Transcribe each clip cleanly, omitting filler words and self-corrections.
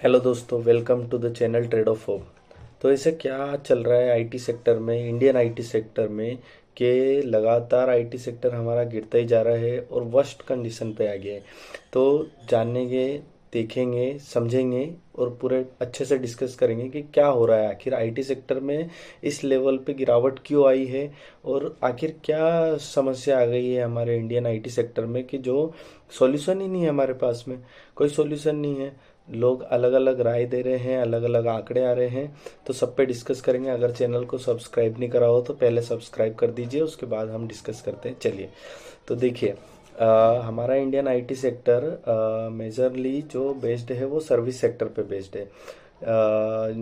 Hello दोस्तों, welcome to the channel trade of hope. तो ऐसे क्या चल रहा है आईटी सेक्टर में, इंडियन आईटी सेक्टर में, कि लगातार आईटी सेक्टर हमारा गिरता ही जा रहा है और वर्स्ट कंडीशन पे आ गया है। तो जानेंगे, देखेंगे, समझेंगे और पूरे अच्छे से डिस्कस करेंगे कि क्या हो रहा है, आखिर आईटी सेक्टर में इस लेवल पे गिरावट क्यों आई है और आखिर क्या समस्या आ गई है हमारे इंडियन आईटी सेक्टर में कि जो सॉल्यूशन ही नहीं है हमारे पास में। कोई सॉल्यूशन नहीं है। लोग अलग अलग राय दे रहे हैं, अलग अलग आंकड़े आ रहे हैं। तो सब पे डिस्कस करेंगे। अगर चैनल को सब्सक्राइब नहीं करा हो तो पहले सब्सक्राइब कर दीजिए, उसके बाद हम डिस्कस करते हैं। चलिए, तो देखिए, हमारा इंडियन आईटी सेक्टर मेजरली जो बेस्ड है वो सर्विस सेक्टर पे बेस्ड है।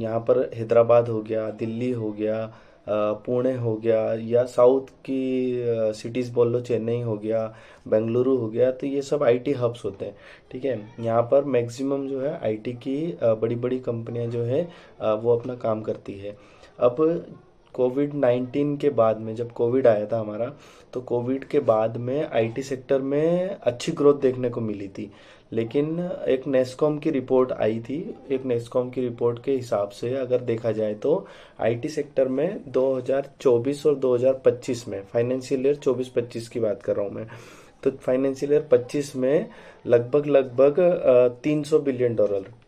यहाँ पर हैदराबाद हो गया, दिल्ली हो गया, पुणे हो गया, या साउथ की सिटीज़ बोल लो, चेन्नई हो गया, बेंगलुरु हो गया। तो ये सब आईटी हब्स होते हैं। ठीक है, यहाँ पर मैक्सिमम जो है आईटी की बड़ी बड़ी कंपनियां जो है वो अपना काम करती है। अब कोविड 19 के बाद में, जब कोविड आया था हमारा, तो कोविड के बाद में आईटी सेक्टर में अच्छी ग्रोथ देखने को मिली थी। लेकिन एक नेस्कॉम की रिपोर्ट आई थी। एक नेस्कॉम की रिपोर्ट के हिसाब से अगर देखा जाए तो आईटी सेक्टर में 2024 और 2025 में, फाइनेंशियल ईयर 24-25 की बात कर रहा हूँ मैं, तो फाइनेंशियल ईयर 25 में लगभग लगभग $300 बिलियन,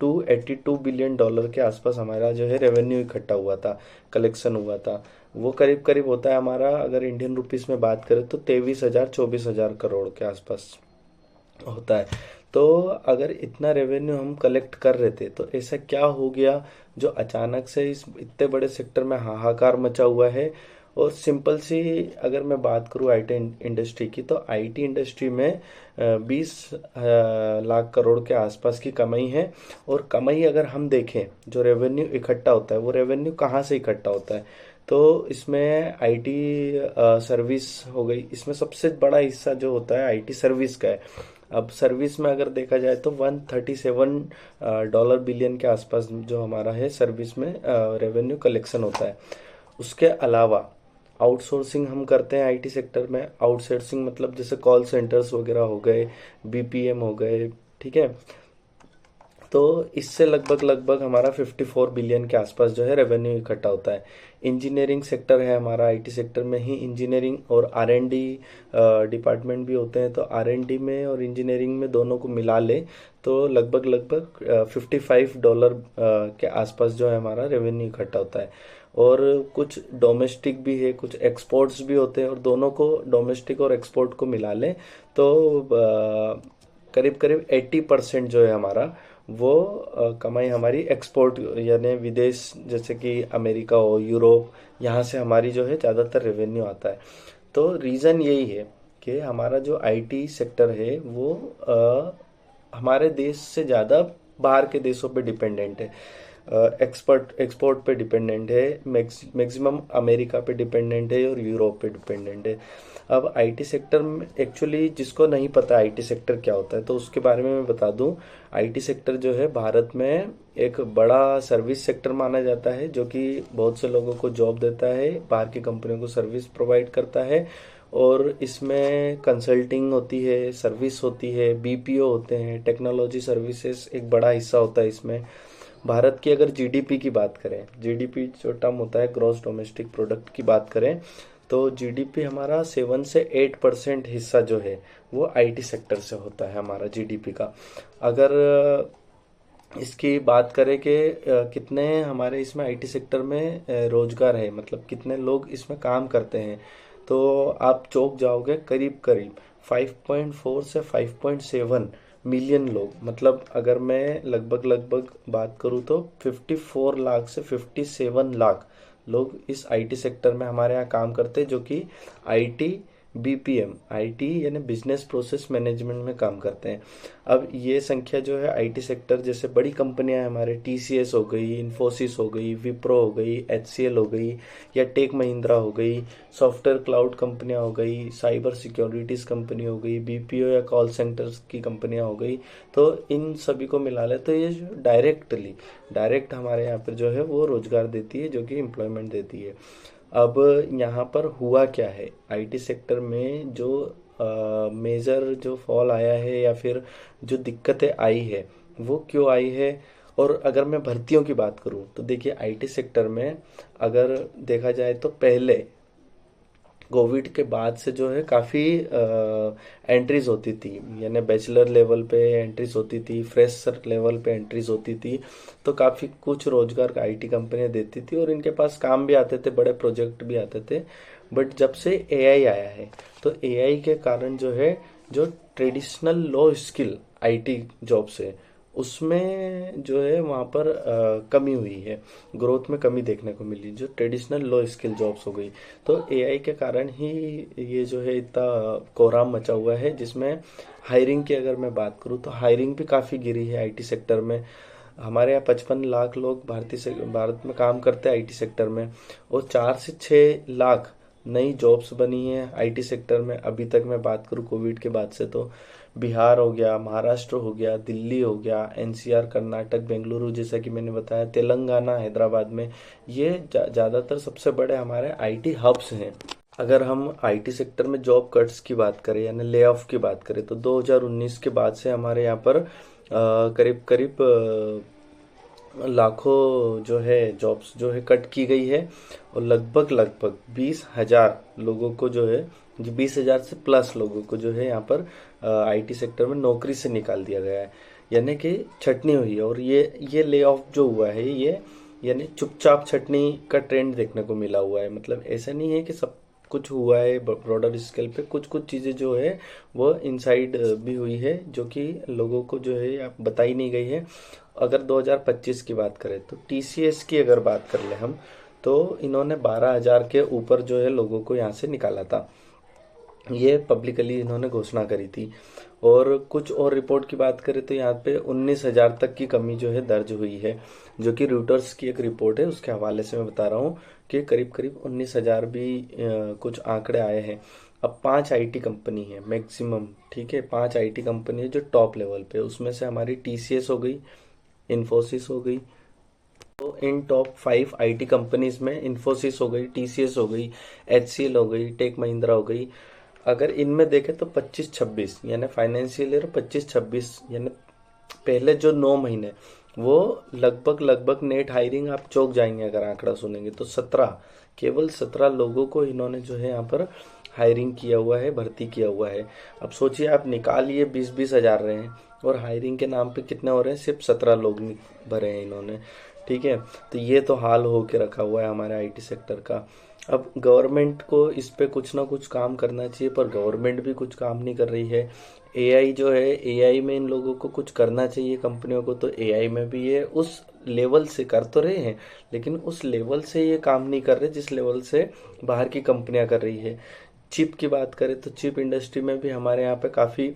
$282 बिलियन के आसपास हमारा जो है रेवेन्यू इकट्ठा हुआ था, कलेक्शन हुआ था। वो करीब करीब होता है हमारा, अगर इंडियन रुपीस में बात करें तो 23,000 24,000 करोड़ के आसपास होता है। तो अगर इतना रेवेन्यू हम कलेक्ट कर रहे थे तो ऐसा क्या हो गया जो अचानक से इस इतने बड़े सेक्टर में हाहाकार मचा हुआ है। और सिंपल सी अगर मैं बात करूँ आईटी इंडस्ट्री की, तो आईटी इंडस्ट्री में 20 लाख करोड़ के आसपास की कमाई है। और कमाई अगर हम देखें, जो रेवेन्यू इकट्ठा होता है वो रेवेन्यू कहाँ से इकट्ठा होता है, तो इसमें आईटी सर्विस हो गई। इसमें सबसे बड़ा हिस्सा जो होता है आईटी सर्विस का है। अब सर्विस में अगर देखा जाए तो $137 बिलियन के आसपास जो हमारा है सर्विस में रेवेन्यू कलेक्शन होता है। उसके अलावा आउटसोर्सिंग हम करते हैं आईटी सेक्टर में। आउटसोर्सिंग मतलब जैसे कॉल सेंटर्स वगैरह हो गए, बीपीएम हो गए। ठीक है, तो इससे लगभग लगभग हमारा 54 बिलियन के आसपास जो है रेवेन्यू इकट्ठा होता है। इंजीनियरिंग सेक्टर है हमारा, आईटी सेक्टर में ही इंजीनियरिंग और आरएनडी डिपार्टमेंट भी होते हैं। तो आरएनडी में और इंजीनियरिंग में दोनों को मिला ले तो लगभग लगभग $55 के आसपास जो है हमारा रेवेन्यू इकट्ठा होता है। और कुछ डोमेस्टिक भी है, कुछ एक्सपोर्ट्स भी होते हैं, और दोनों को, डोमेस्टिक और एक्सपोर्ट को मिला लें तो करीब करीब 80% जो है हमारा वो कमाई हमारी एक्सपोर्ट यानी विदेश, जैसे कि अमेरिका हो, यूरोप, यहाँ से हमारी जो है ज़्यादातर रेवेन्यू आता है। तो रीज़न यही है कि हमारा जो आईटी सेक्टर है वो हमारे देश से ज़्यादा बाहर के देशों पे डिपेंडेंट है। एक्सपोर्ट पे डिपेंडेंट है, मैक्सिमम अमेरिका पे डिपेंडेंट है और यूरोप पे डिपेंडेंट है। अब आईटी सेक्टर में एक्चुअली जिसको नहीं पता आईटी सेक्टर क्या होता है तो उसके बारे में मैं बता दूं। आईटी सेक्टर जो है भारत में एक बड़ा सर्विस सेक्टर माना जाता है, जो कि बहुत से लोगों को जॉब देता है, बाहर की कंपनियों को सर्विस प्रोवाइड करता है। और इसमें कंसल्टिंग होती है, सर्विस होती है, बीपीओ होते हैं, टेक्नोलॉजी सर्विसेज एक बड़ा हिस्सा होता है इसमें। भारत की अगर जीडीपी की बात करें, जीडीपी जो टर्म होता है ग्रॉस डोमेस्टिक प्रोडक्ट की बात करें, तो जीडीपी हमारा 7 से 8% हिस्सा जो है वो आईटी सेक्टर से होता है हमारा जीडीपी का। अगर इसकी बात करें कि कितने हमारे इसमें आईटी सेक्टर में रोजगार है, मतलब कितने लोग इसमें काम करते हैं, तो आप चौंक जाओगे। करीब करीब 5.4 से 5.7 मिलियन लोग, मतलब अगर मैं लगभग लगभग बात करूँ तो 54 लाख से 57 लाख लोग इस आईटी सेक्टर में हमारे यहाँ काम करते हैं, जो कि आईटी बीपीएम, आईटी यानी बिजनेस प्रोसेस मैनेजमेंट में काम करते हैं। अब ये संख्या जो है आईटी सेक्टर, जैसे बड़ी कंपनियां हैं हमारे, टीसीएस हो गई, इन्फोसिस हो गई, विप्रो हो गई, एचसीएल हो गई, या टेक महिंद्रा हो गई, सॉफ्टवेयर क्लाउड कंपनियां हो गई, साइबर सिक्योरिटीज कंपनी हो गई, बीपीओ या कॉल सेंटर्स की कंपनियां हो गई। तो इन सभी को मिला ले तो ये जो डायरेक्ट हमारे यहाँ पर जो है वो रोजगार देती है, जो कि एम्प्लॉयमेंट देती है। अब यहाँ पर हुआ क्या है आईटी सेक्टर में, जो मेजर जो फॉल आया है या फिर जो दिक्कतें आई है वो क्यों आई है, और अगर मैं भर्तियों की बात करूं तो देखिए आईटी सेक्टर में अगर देखा जाए तो पहले कोविड के बाद से जो है काफ़ी एंट्रीज होती थी, यानी बैचलर लेवल पे एंट्रीज होती थी, फ्रेशर लेवल पे एंट्रीज होती थी। तो काफ़ी कुछ रोजगार आईटी कंपनियां देती थी और इनके पास काम भी आते थे, बड़े प्रोजेक्ट भी आते थे। बट जब से एआई आया है तो एआई के कारण जो है, जो traditional low skill IT jobs है उसमें जो है वहाँ पर कमी हुई है, ग्रोथ में कमी देखने को मिली, जो ट्रेडिशनल लो स्किल जॉब्स हो गई। तो एआई के कारण ही ये जो है इतना कोहराम मचा हुआ है, जिसमें हायरिंग की अगर मैं बात करूँ तो हायरिंग भी काफ़ी गिरी है आईटी सेक्टर में। हमारे यहाँ 55 लाख लोग भारत में काम करते हैं आईटी सेक्टर में, और 4 से 6 लाख नई जॉब्स बनी है आईटी सेक्टर में अभी तक। मैं बात करूँ कोविड के बाद से तो बिहार हो गया, महाराष्ट्र हो गया, दिल्ली हो गया, एनसीआर, कर्नाटक, बेंगलुरु, जैसा कि मैंने बताया, तेलंगाना, हैदराबाद में ये ज़्यादातर सबसे बड़े हमारे आईटी हब्स हैं। अगर हम आईटी सेक्टर में जॉब कट्स की बात करें यानी ले ऑफ की बात करें तो 2019 के बाद से हमारे यहाँ पर करीब करीब लाखों जो है जॉब्स जो है कट की गई है, और लगभग लगभग 20,000 लोगों को जो है, जो 20,000 से प्लस लोगों को जो है यहाँ पर आईटी सेक्टर में नौकरी से निकाल दिया गया है, यानी कि छटनी हुई है। और ये ले ऑफ जो हुआ है ये यानी चुपचाप छटनी का ट्रेंड देखने को मिला हुआ है। मतलब ऐसा नहीं है कि सब कुछ हुआ है ब्रॉडर स्केल पे, कुछ कुछ चीज़ें जो है वो इनसाइड भी हुई है, जो कि लोगों को जो है आप बताई नहीं गई है। अगर 2025 की बात करें तो टीसीएस की अगर बात कर ले हम, तो इन्होंने 12,000 के ऊपर जो है लोगों को यहाँ से निकाला था, ये पब्लिकली इन्होंने घोषणा करी थी। और कुछ और रिपोर्ट की बात करें तो यहाँ पे 19,000 तक की कमी जो है दर्ज हुई है, जो कि रूटर्स की एक रिपोर्ट है, उसके हवाले से मैं बता रहा हूँ कि करीब करीब 19,000 भी कुछ आंकड़े आए हैं। अब 5 आईटी कंपनी है मैक्सिमम, ठीक है, 5 आईटी कंपनी है जो टॉप लेवल पे, उसमें से हमारी टीसीएस हो गई, इन्फोसिस हो गई। तो इन टॉप 5 आईटी कंपनीज में इन्फोसिस हो गई, टीसीएस हो गई, एचसीएल हो गई, टेक महिंद्रा हो गई। अगर इनमें देखें तो 25-26 यानी फाइनेंशियल ईयर 25-26 यानी पहले जो 9 महीने वो लगभग लगभग नेट हायरिंग आप चौंक जाएंगे अगर आंकड़ा सुनेंगे तो 17, केवल 17 लोगों को इन्होंने जो है यहाँ पर हायरिंग किया हुआ है, भर्ती किया हुआ है। अब सोचिए आप निकालिए 20-20 हज़ार रहे हैं और हायरिंग के नाम पे कितने हो रहे हैं, सिर्फ 17 लोग भरे हैं इन्होंने, ठीक है। तो ये तो हाल हो के रखा हुआ है हमारे आईटी सेक्टर का। अब गवर्नमेंट को इस पे कुछ ना कुछ काम करना चाहिए, पर गवर्नमेंट भी कुछ काम नहीं कर रही है। एआई जो है, एआई में इन लोगों को कुछ करना चाहिए कंपनियों को, तो एआई में भी ये उस लेवल से कर तो रहे हैं, लेकिन उस लेवल से ये काम नहीं कर रहे जिस लेवल से बाहर की कंपनियां कर रही है। चिप की बात करें तो चिप इंडस्ट्री में भी हमारे यहाँ पे काफ़ी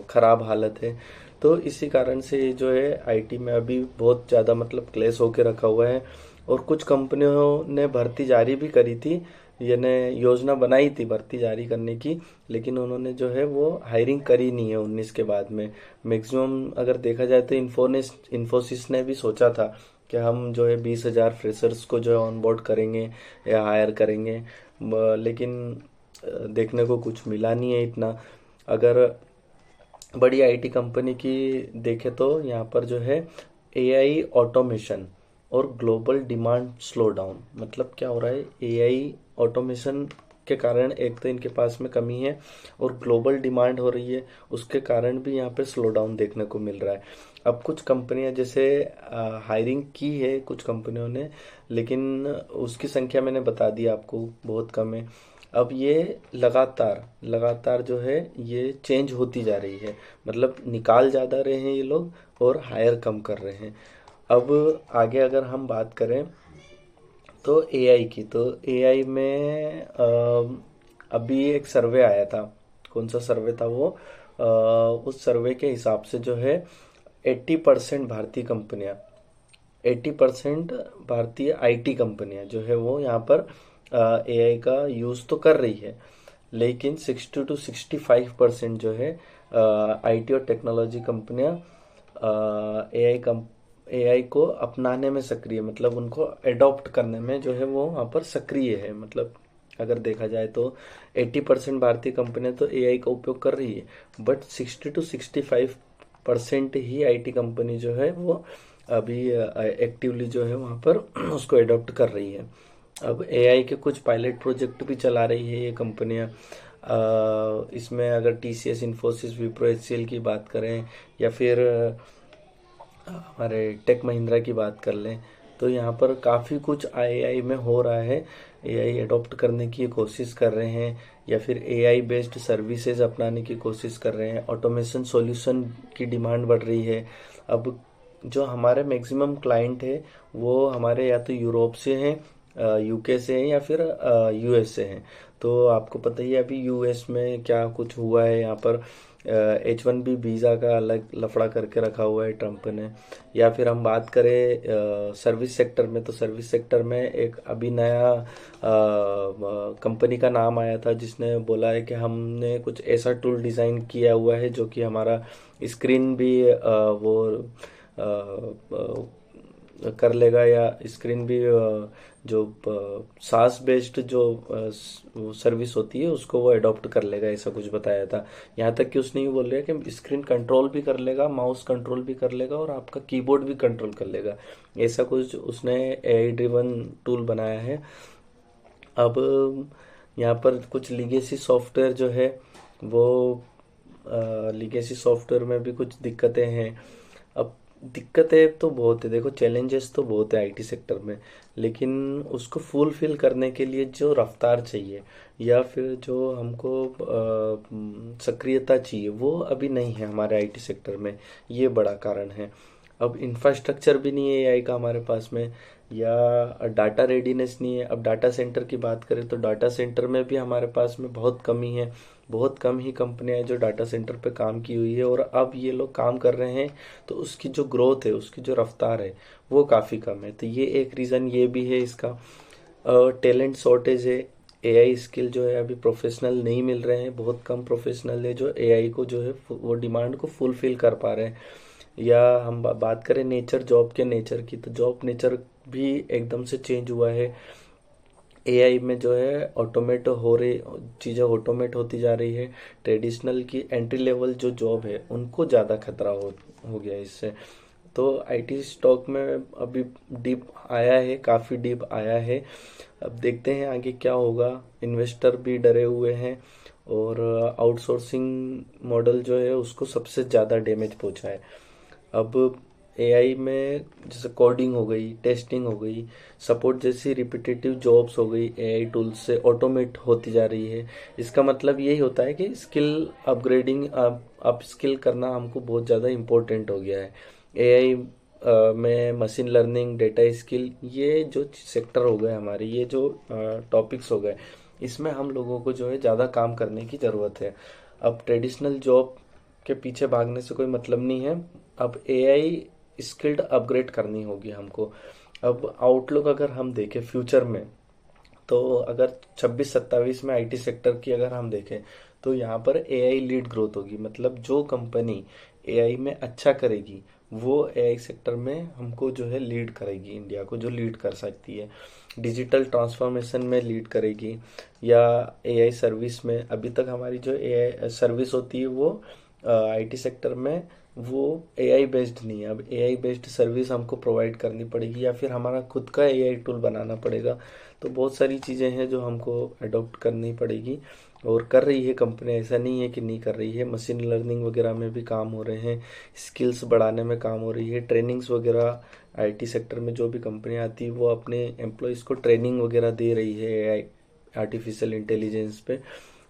खराब हालत है। तो इसी कारण से जो है आईटी में अभी बहुत ज़्यादा मतलब क्लेश होके रखा हुआ है। और कुछ कंपनियों ने भर्ती जारी भी करी थी, यानी योजना बनाई थी भर्ती जारी करने की, लेकिन उन्होंने जो है वो हायरिंग करी नहीं है 19 के बाद में। मैक्सिमम अगर देखा जाए तो इन्फोसिस ने भी सोचा था कि हम जो है 20,000 फ्रेशर्स को जो है ऑनबोर्ड करेंगे या हायर करेंगे, लेकिन देखने को कुछ मिला नहीं है इतना। अगर बड़ी आईटी कंपनी की देखे तो यहाँ पर जो है एआई ऑटोमेशन और ग्लोबल डिमांड स्लो डाउन, मतलब क्या हो रहा है, एआई ऑटोमेशन के कारण एक तो इनके पास में कमी है और ग्लोबल डिमांड हो रही है, उसके कारण भी यहाँ पे स्लो डाउन देखने को मिल रहा है। अब कुछ कंपनियां जैसे हायरिंग की है कुछ कंपनियों ने, लेकिन उसकी संख्या मैंने बता दी आपको बहुत कम है। अब ये लगातार लगातार जो है ये चेंज होती जा रही है, मतलब निकाल ज़्यादा रहे हैं ये लोग और हायर कम कर रहे हैं। अब आगे अगर हम बात करें तो एआई की, तो एआई में अभी एक सर्वे आया था, कौन सा सर्वे था वो, उस सर्वे के हिसाब से जो है 80% भारतीय कंपनियां, 80% भारतीय आईटी कंपनियां जो है वो यहाँ पर एआई का यूज़ तो कर रही है, लेकिन 60-65% जो है आईटी और टेक्नोलॉजी कंपनियां एआई को अपनाने में सक्रिय, मतलब उनको एडॉप्ट करने में जो है वो वहाँ पर सक्रिय है। मतलब अगर देखा जाए तो 80% भारतीय कंपनियां तो एआई का उपयोग कर रही है, but 60-65 percent he IT company जो है वो अभी एक्टिवली जो है वहाँ पर उसको एडॉप्ट कर रही है। अब एआई के कुछ पायलट प्रोजेक्ट भी चला रही है ये कंपनियां। इसमें अगर टीसीएस, इन्फोसिस, विप्रो, एचसीएल की बात करें या फिर हमारे टेक महिंद्रा की बात कर लें, तो यहाँ पर काफ़ी कुछ एआई में हो रहा है। एआई अडॉप्ट करने की कोशिश कर रहे हैं या फिर एआई बेस्ड सर्विसेज अपनाने की कोशिश कर रहे हैं। ऑटोमेशन सॉल्यूशन की डिमांड बढ़ रही है। अब जो हमारे मैक्सिमम क्लाइंट है वो हमारे या तो यूरोप से हैं, यूके से हैं या फिर यूएस से हैं। तो आपको पता ही है अभी यूएस में क्या कुछ हुआ है। यहाँ पर H1B वीज़ा का अलग लफड़ा करके रखा हुआ है ट्रम्प ने। या फिर हम बात करें सर्विस सेक्टर में, तो सर्विस सेक्टर में एक अभी नया कंपनी का नाम आया था जिसने बोला है कि हमने कुछ ऐसा टूल डिज़ाइन किया हुआ है जो कि हमारा स्क्रीन भी वो कर लेगा, या स्क्रीन भी जो सास बेस्ड जो सर्विस होती है उसको वो अडॉप्ट कर लेगा, ऐसा कुछ बताया था। यहाँ तक कि उसने ये बोल रहा है कि स्क्रीन कंट्रोल भी कर लेगा, माउस कंट्रोल भी कर लेगा और आपका कीबोर्ड भी कंट्रोल कर लेगा। ऐसा कुछ उसने एआई ड्रिवन टूल बनाया है। अब यहाँ पर कुछ लीगेसी सॉफ्टवेयर जो है वो लीगेसी सॉफ्टवेयर में भी कुछ दिक्कतें हैं। अब दिक्कतें तो बहुत है, देखो चैलेंजेस तो बहुत है आईटी सेक्टर में, लेकिन उसको फुलफिल करने के लिए जो रफ्तार चाहिए या फिर जो हमको सक्रियता चाहिए वो अभी नहीं है हमारे आईटी सेक्टर में। ये बड़ा कारण है। अब इंफ्रास्ट्रक्चर भी नहीं है एआई का हमारे पास में, या डाटा रेडीनेस नहीं है। अब डाटा सेंटर की बात करें तो डाटा सेंटर में भी हमारे पास में बहुत कमी है। बहुत कम ही कंपनियां हैं जो डाटा सेंटर पे काम की हुई है, और अब ये लोग काम कर रहे हैं तो उसकी जो ग्रोथ है, उसकी जो रफ्तार है वो काफ़ी कम है। तो ये एक रीज़न ये भी है इसका। टैलेंट शॉर्टेज है। एआई स्किल जो है अभी प्रोफेशनल नहीं मिल रहे हैं, बहुत कम प्रोफेशनल है जो एआई को जो है वो डिमांड को फुलफिल कर पा रहे हैं। या हम बात करें नेचर, जॉब के नेचर की, तो जॉब नेचर भी एकदम से चेंज हुआ है। एआई में जो है ऑटोमेट हो रही चीज़ें ऑटोमेट होती जा रही है। ट्रेडिशनल की एंट्री लेवल जो जॉब है उनको ज़्यादा खतरा हो गया है इससे। तो आईटी स्टॉक में अभी डिप आया है, काफ़ी डिप आया है। अब देखते हैं आगे क्या होगा। इन्वेस्टर भी डरे हुए हैं, और आउटसोर्सिंग मॉडल जो है उसको सबसे ज़्यादा डैमेज पहुंचा है। अब एआई में जैसे कोडिंग हो गई, टेस्टिंग हो गई, सपोर्ट जैसी रिपीटेटिव जॉब्स हो गई, एआई टूल्स से ऑटोमेट होती जा रही है। इसका मतलब यही होता है कि स्किल अपग्रेडिंग, अप स्किल करना हमको बहुत ज़्यादा इम्पोर्टेंट हो गया है। एआई में मशीन लर्निंग, डेटा स्किल, ये जो सेक्टर हो गए हमारे, ये जो टॉपिक्स हो गए, इसमें हम लोगों को जो है ज़्यादा काम करने की ज़रूरत है। अब ट्रेडिशनल जॉब के पीछे भागने से कोई मतलब नहीं है। अब एआई स्किल्ड अपग्रेड करनी होगी हमको। अब आउटलुक अगर हम देखें फ्यूचर में, तो अगर 26-27 में आईटी सेक्टर की अगर हम देखें तो यहाँ पर एआई लीड ग्रोथ होगी। मतलब जो कंपनी एआई में अच्छा करेगी वो एआई सेक्टर में हमको जो है लीड करेगी, इंडिया को जो लीड कर सकती है। डिजिटल ट्रांसफॉर्मेशन में लीड करेगी, या एआई सर्विस में। अभी तक हमारी जो एआई सर्विस होती है वो आईटी सेक्टर में वो एआई बेस्ड नहीं है। अब एआई बेस्ड सर्विस हमको प्रोवाइड करनी पड़ेगी, या फिर हमारा खुद का एआई टूल बनाना पड़ेगा। तो बहुत सारी चीज़ें हैं जो हमको अडॉप्ट करनी पड़ेगी, और कर रही है कंपनी, ऐसा नहीं है कि नहीं कर रही है। मशीन लर्निंग वगैरह में भी काम हो रहे हैं, स्किल्स बढ़ाने में काम हो रही है, ट्रेनिंग्स वगैरह। आईटी सेक्टर में जो भी कंपनियां आती है वो अपने एम्प्लॉयज़ को ट्रेनिंग वगैरह दे रही है एआई, आर्टिफिशियल इंटेलिजेंस पे।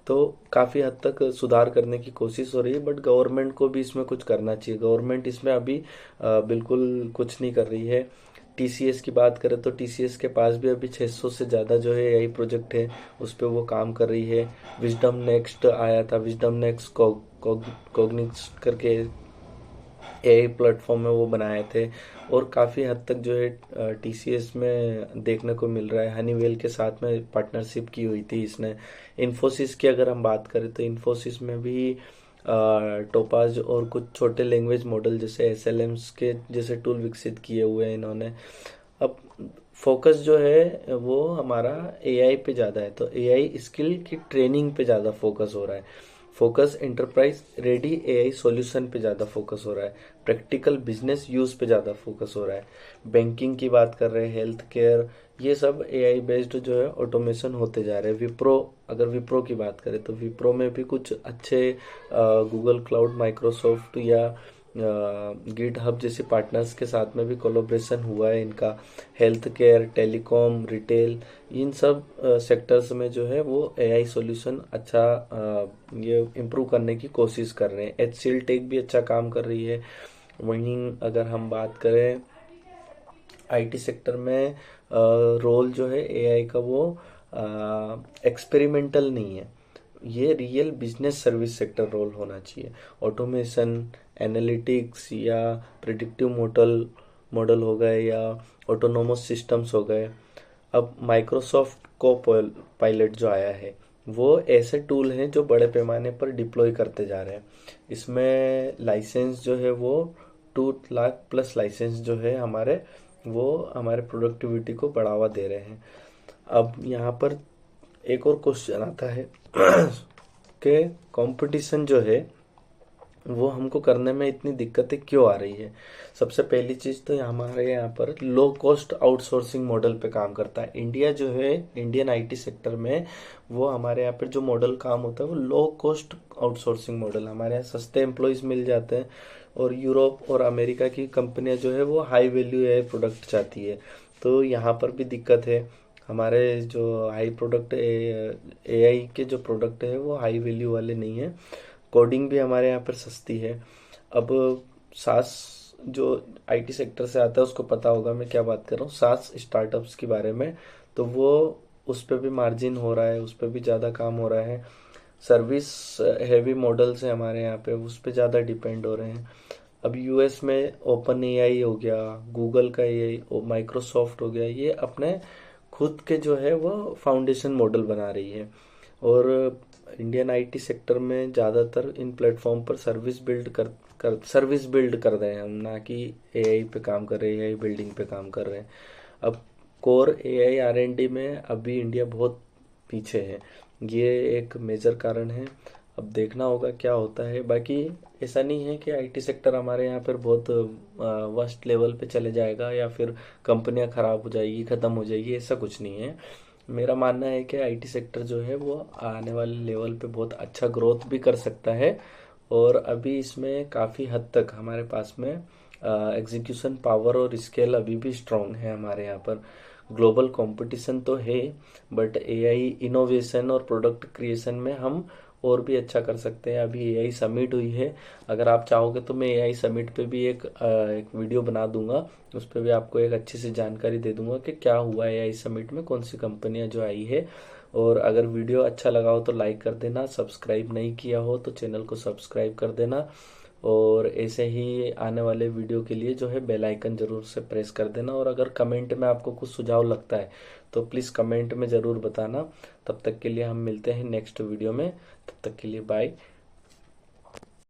तो काफ़ी हद तक सुधार करने की कोशिश हो रही है, बट गवर्नमेंट को भी इसमें कुछ करना चाहिए। गवर्नमेंट इसमें अभी बिल्कुल कुछ नहीं कर रही है। टीसीएस की बात करें तो टीसीएस के पास भी अभी 600 से ज़्यादा जो है यही प्रोजेक्ट है, उस पर वो काम कर रही है। विजडम नेक्स्ट आया था, विजडम नेक्स्ट कॉग्निक्स करके एआई प्लेटफॉर्म में वो बनाए थे, और काफ़ी हद तक जो है टीसीएस में देखने को मिल रहा है। हनीवेल के साथ में पार्टनरशिप की हुई थी इसने। इन्फोसिस की अगर हम बात करें तो इन्फोसिस में भी टोपाज और कुछ छोटे लैंग्वेज मॉडल जैसे एसएलएम्स के जैसे टूल विकसित किए हुए हैं इन्होंने। अब फोकस जो है वो हमारा एआई पे ज़्यादा है, तो एआई स्किल की ट्रेनिंग पे ज़्यादा फोकस हो रहा है। Focus enterprise ready AI solution पे ज़्यादा फोकस हो रहा है, प्रैक्टिकल बिजनेस यूज पे ज़्यादा फोकस हो रहा है। बैंकिंग की बात कर रहे हैं, हेल्थ केयर, ये सब एआई बेस्ड जो है ऑटोमेशन होते जा रहे हैं। विप्रो, अगर विप्रो की बात करें तो विप्रो में भी कुछ अच्छे गूगल क्लाउड, माइक्रोसॉफ्ट या गिट हब जैसे पार्टनर्स के साथ में भी कोलैबोरेशन हुआ है इनका। हेल्थ केयर, टेलीकॉम, रिटेल, इन सब सेक्टर्स में जो है वो एआई सॉल्यूशन अच्छा ये इम्प्रूव करने की कोशिश कर रहे हैं। एचसीएल टेक भी अच्छा काम कर रही है। वहीं अगर हम बात करें आईटी सेक्टर में, रोल जो है एआई का वो एक्सपेरिमेंटल नहीं है, ये real business service sector role होना चाहिए। ऑटोमेशन, एनालिटिक्स या प्रिडिक्टिव मॉडल मॉडल हो गए या ऑटोनोमस सिस्टम्स हो गए। अब माइक्रोसॉफ्ट को पायलट जो आया है वो ऐसे टूल हैं जो बड़े पैमाने पर डिप्लॉय करते जा रहे हैं। इसमें लाइसेंस जो है वो 2 लाख प्लस लाइसेंस जो है हमारे, वो हमारे प्रोडक्टिविटी को बढ़ावा दे रहे हैं। अब यहाँ पर एक और क्वेश्चन आता है कि कंपटीशन जो है वो हमको करने में इतनी दिक्कतें क्यों आ रही है। सबसे पहली चीज तो हमारे यहाँ पर लो कॉस्ट आउटसोर्सिंग मॉडल पे काम करता है। इंडिया जो है, इंडियन आईटी सेक्टर में वो हमारे यहाँ पर जो मॉडल काम होता है वो लो कॉस्ट आउटसोर्सिंग मॉडल, हमारे यहाँ सस्ते एम्प्लॉयज मिल जाते हैं। और यूरोप और अमेरिका की कंपनियां जो है वो हाई वैल्यू एआई प्रोडक्ट चाहती है, तो यहाँ पर भी दिक्कत है। हमारे जो हाई प्रोडक्ट एआई के जो प्रोडक्ट है वो हाई वैल्यू वाले नहीं है। कोडिंग भी हमारे यहाँ पर सस्ती है। अब सास जो आईटी सेक्टर से आता है उसको पता होगा मैं क्या बात कर रहा हूँ, सास स्टार्टअप्स के बारे में, तो वो उस पर भी मार्जिन हो रहा है, उस पर भी ज़्यादा काम हो रहा है। सर्विस हैवी मॉडल्स है हमारे यहाँ पे, उस पर ज़्यादा डिपेंड हो रहे हैं। अब यूएस में ओपन एआई हो गया, गूगल का एआई, माइक्रोसॉफ्ट हो गया, ये अपने खुद के जो है वो फाउंडेशन मॉडल बना रही है। और इंडियन आईटी सेक्टर में ज़्यादातर इन प्लेटफॉर्म पर सर्विस बिल्ड कर रहे हैं हम, ना कि एआई पे काम कर रहे हैं, एआई बिल्डिंग पे काम कर रहे हैं। अब कोर एआई आरएनडी में अभी इंडिया बहुत पीछे है, ये एक मेजर कारण है। अब देखना होगा क्या होता है। बाकी ऐसा नहीं है कि आईटी सेक्टर हमारे यहाँ पर बहुत वर्स्ट लेवल पे चले जाएगा या फिर कंपनियां खराब हो जाएगी, ख़त्म हो जाएगी, ऐसा कुछ नहीं है। मेरा मानना है कि आईटी सेक्टर जो है वो आने वाले लेवल पे बहुत अच्छा ग्रोथ भी कर सकता है। और अभी इसमें काफ़ी हद तक हमारे पास में एग्जीक्यूशन पावर और स्केल अभी भी स्ट्रांग है हमारे यहाँ पर। ग्लोबल कंपटीशन तो है, बट एआई इनोवेशन और प्रोडक्ट क्रिएशन में हम और भी अच्छा कर सकते हैं। अभी एआई समिट हुई है, अगर आप चाहोगे तो मैं एआई समिट पे भी एक वीडियो बना दूंगा, उस पर भी आपको एक अच्छी सी जानकारी दे दूंगा कि क्या हुआ एआई समिट में, कौन सी कंपनियां जो आई है। और अगर वीडियो अच्छा लगा हो तो लाइक कर देना, सब्सक्राइब नहीं किया हो तो चैनल को सब्सक्राइब कर देना। और ऐसे ही आने वाले वीडियो के लिए जो है बेल आइकन जरूर से प्रेस कर देना। और अगर कमेंट में आपको कुछ सुझाव लगता है तो प्लीज़ कमेंट में ज़रूर बताना। तब तक के लिए हम मिलते हैं नेक्स्ट वीडियो में, तब तक के लिए बाय।